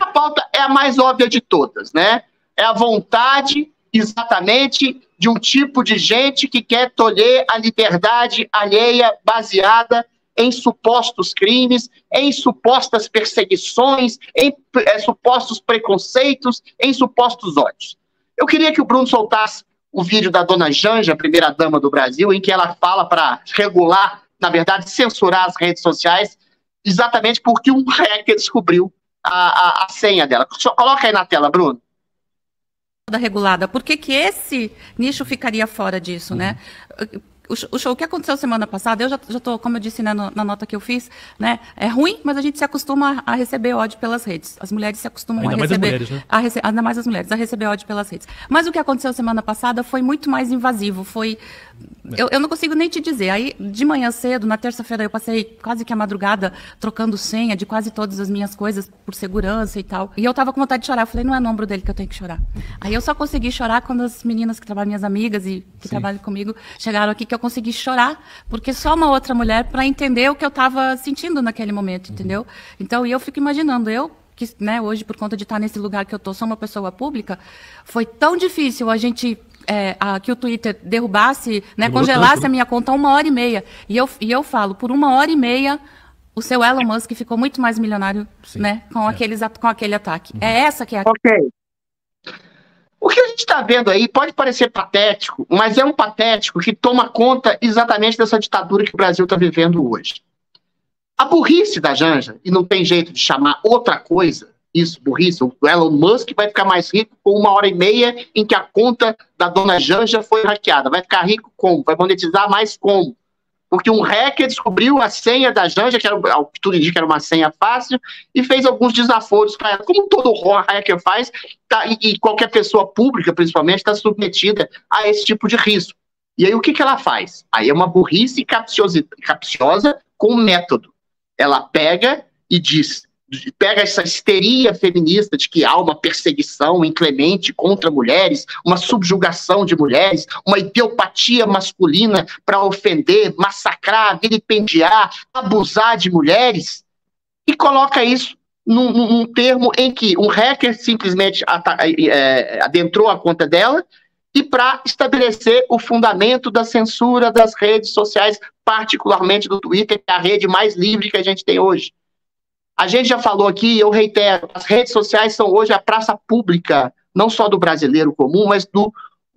pauta é a mais óbvia de todas, né? É a vontade, exatamente, de um tipo de gente que quer tolher a liberdade alheia baseada em supostos crimes, em supostas perseguições, em supostos preconceitos, em supostos ódios. Eu queria que o Bruno soltasse o vídeo da dona Janja, primeira-dama do Brasil, em que ela fala para regular, na verdade, censurar as redes sociais, exatamente porque um hacker descobriu a senha dela. Só coloca aí na tela, Bruno. Regulada. Por que que esse nicho ficaria fora disso, né? O que aconteceu semana passada, eu já estou, como eu disse, né, na nota que eu fiz, né, é ruim, mas a gente se acostuma a receber ódio pelas redes. As mulheres se acostumam a receber, ainda mais as mulheres, a receber ódio pelas redes. Mas o que aconteceu semana passada foi muito mais invasivo, foi... Eu não consigo nem te dizer. Aí, de manhã cedo, na terça-feira, eu passei quase que a madrugada trocando senha de quase todas as minhas coisas por segurança e tal. E eu tava com vontade de chorar. Eu falei, não é no ombro dele que eu tenho que chorar. Aí eu só consegui chorar quando as meninas que trabalham, minhas amigas e que trabalham comigo, chegaram aqui, que eu consegui chorar, porque só uma outra mulher para entender o que eu tava sentindo naquele momento, entendeu? Então, e eu fico imaginando, que, né, hoje, por conta de estar nesse lugar que eu tô, sou uma pessoa pública, foi tão difícil a gente... que o Twitter derrubasse, né, congelasse a minha conta 1h30. E eu falo, por 1h30, o seu Elon Musk ficou muito mais milionário, né, com aquele ataque. É essa que é a... Ok. O que a gente está vendo aí pode parecer patético, mas é um patético que toma conta exatamente dessa ditadura que o Brasil está vivendo hoje. A burrice da Janja, e não tem jeito de chamar outra coisa, isso, burrice, o Elon Musk vai ficar mais rico com 1h30 em que a conta da dona Janja foi hackeada. Vai ficar rico como? Vai monetizar mais como? Porque um hacker descobriu a senha da Janja, que era, ao que tudo indica, era uma senha fácil, e fez alguns desaforos para ela. Como todo hacker faz, e qualquer pessoa pública, principalmente, está submetida a esse tipo de risco. E aí o que ela faz? Aí é uma burrice capciosa com método. Ela pega e diz... Pega essa histeria feminista de que há uma perseguição inclemente contra mulheres, uma subjugação de mulheres, uma ideopatia masculina para ofender, massacrar, vilipendiar, abusar de mulheres, e coloca isso num termo em que um hacker simplesmente adentrou a conta dela e para estabelecer o fundamento da censura das redes sociais, particularmente do Twitter, que é a rede mais livre que a gente tem hoje. A gente já falou aqui, eu reitero, as redes sociais são hoje a praça pública, não só do brasileiro comum, mas do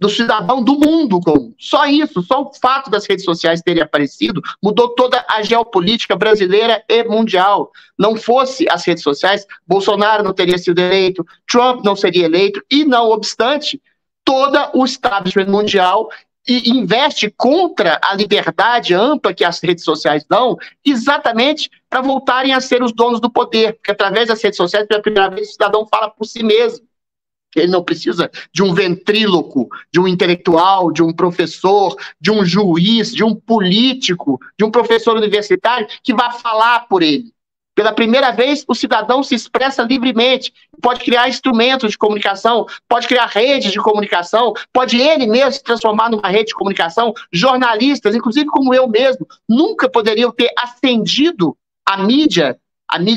cidadão do mundo comum. Só isso, só o fato das redes sociais terem aparecido, mudou toda a geopolítica brasileira e mundial. Não fosse as redes sociais, Bolsonaro não teria sido eleito, Trump não seria eleito, e não obstante, todo o establishment mundial e investe contra a liberdade ampla que as redes sociais dão, exatamente para voltarem a ser os donos do poder, porque através das redes sociais, pela primeira vez, o cidadão fala por si mesmo. Ele não precisa de um ventríloco, de um intelectual, de um professor, de um juiz, de um político, de um professor universitário que vá falar por ele. Pela primeira vez, o cidadão se expressa livremente, pode criar instrumentos de comunicação, pode criar redes de comunicação, pode ele mesmo se transformar numa rede de comunicação. Jornalistas, inclusive como eu mesmo, nunca poderiam ter ascendido a mídia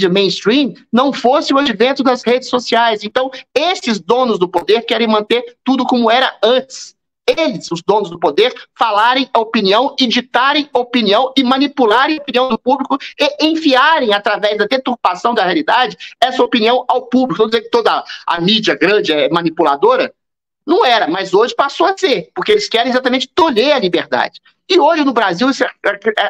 mainstream, não fosse o advento das redes sociais. Então, esses donos do poder querem manter tudo como era antes. Eles, os donos do poder, falarem a opinião, ditarem a opinião e manipularem a opinião do público e enfiarem, através da deturpação da realidade, essa opinião ao público. Não dizer que toda a mídia grande é manipuladora, não era, mas hoje passou a ser, porque eles querem exatamente tolher a liberdade. E hoje no Brasil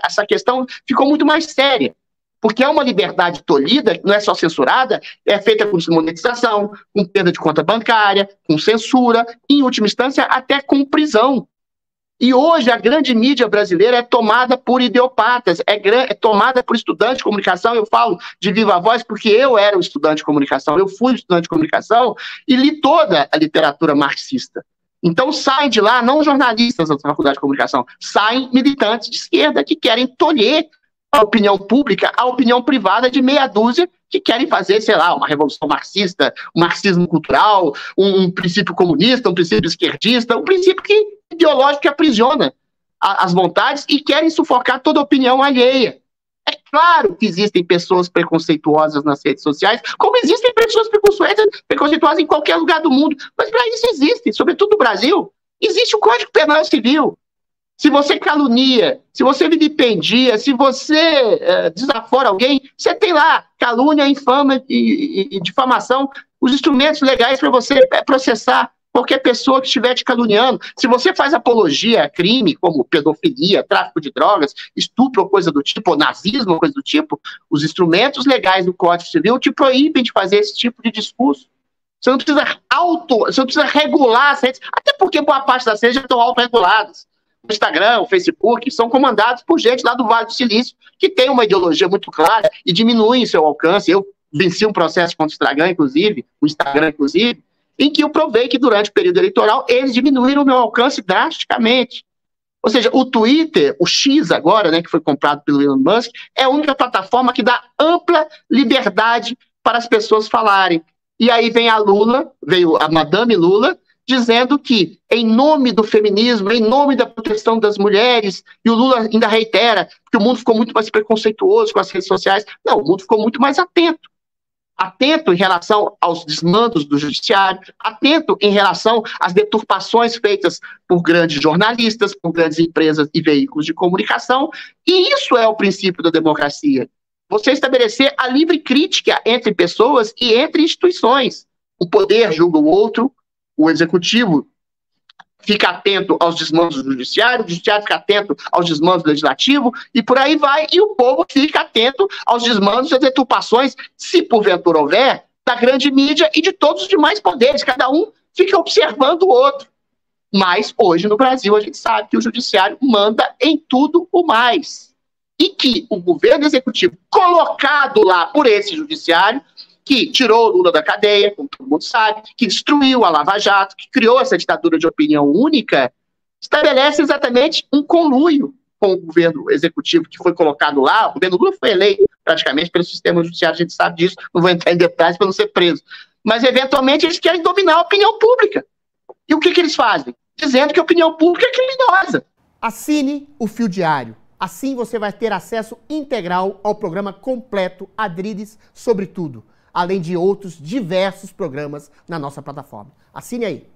essa questão ficou muito mais séria. Porque é uma liberdade tolhida, não é só censurada, é feita com desmonetização, com perda de conta bancária, com censura, em última instância, até com prisão. E hoje a grande mídia brasileira é tomada por ideopatas, é tomada por estudantes de comunicação. Eu falo de viva voz porque eu era um estudante de comunicação, eu fui estudante de comunicação e li toda a literatura marxista. Então saem de lá, não jornalistas da faculdade de comunicação, saem militantes de esquerda que querem tolher a opinião pública, a opinião privada de meia dúzia que querem fazer, sei lá, uma revolução marxista, um marxismo cultural, um princípio comunista, um princípio esquerdista, um princípio ideológico que aprisiona as vontades e querem sufocar toda opinião alheia. É Claro que existem pessoas preconceituosas nas redes sociais, como existem pessoas preconceituosas em qualquer lugar do mundo. Mas para isso existe, sobretudo no Brasil, existe o Código Penal Civil. Se você calunia, se você vilipendia, se você desafora alguém, você tem lá calúnia, infâmia e difamação, os instrumentos legais para você processar qualquer pessoa que estiver te caluniando. Se você faz apologia a crime, como pedofilia, tráfico de drogas, estupro ou coisa do tipo, ou nazismo ou coisa do tipo, os instrumentos legais do Código Civil te proíbem de fazer esse tipo de discurso. Você não precisa regular as redes, até porque boa parte das redes já estão autorreguladas. O Instagram, o Facebook, são comandados por gente lá do Vale do Silício, que tem uma ideologia muito clara e diminuem seu alcance. Eu venci um processo contra o Instagram, inclusive, em que eu provei que durante o período eleitoral eles diminuíram o meu alcance drasticamente. Ou seja, o Twitter, o X agora, né, que foi comprado pelo Elon Musk, é a única plataforma que dá ampla liberdade para as pessoas falarem. E aí veio a Madame Lula, dizendo que, em nome do feminismo, em nome da proteção das mulheres, e o Lula ainda reitera que o mundo ficou muito mais preconceituoso com as redes sociais. Não, o mundo ficou muito mais atento em relação aos desmandos do judiciário, atento em relação às deturpações feitas por grandes jornalistas, por grandes empresas e veículos de comunicação, e isso é o princípio da democracia. Você estabelecer a livre crítica entre pessoas e entre instituições. O poder julga o outro, o executivo fica atento aos desmandos do judiciário, o judiciário fica atento aos desmandos do legislativo, e por aí vai, e o povo fica atento aos desmandos e às deturpações, se porventura houver, da grande mídia e de todos os demais poderes. Cada um fica observando o outro. Mas hoje no Brasil a gente sabe que o judiciário manda em tudo o mais. E que o governo executivo, colocado lá por esse judiciário, que tirou o Lula da cadeia, como todo mundo sabe, que destruiu a Lava Jato, que criou essa ditadura de opinião única, estabelece exatamente um conluio com o governo executivo que foi colocado lá. O governo Lula foi eleito praticamente pelo sistema judiciário, a gente sabe disso, não vou entrar em detalhes para não ser preso. Mas, eventualmente, eles querem dominar a opinião pública. E o que eles fazem? Dizendo que a opinião pública é criminosa. Assine o Fio Diário. Assim você vai ter acesso integral ao programa completo Adriles sobre tudo, além de outros diversos programas na nossa plataforma. Assine aí.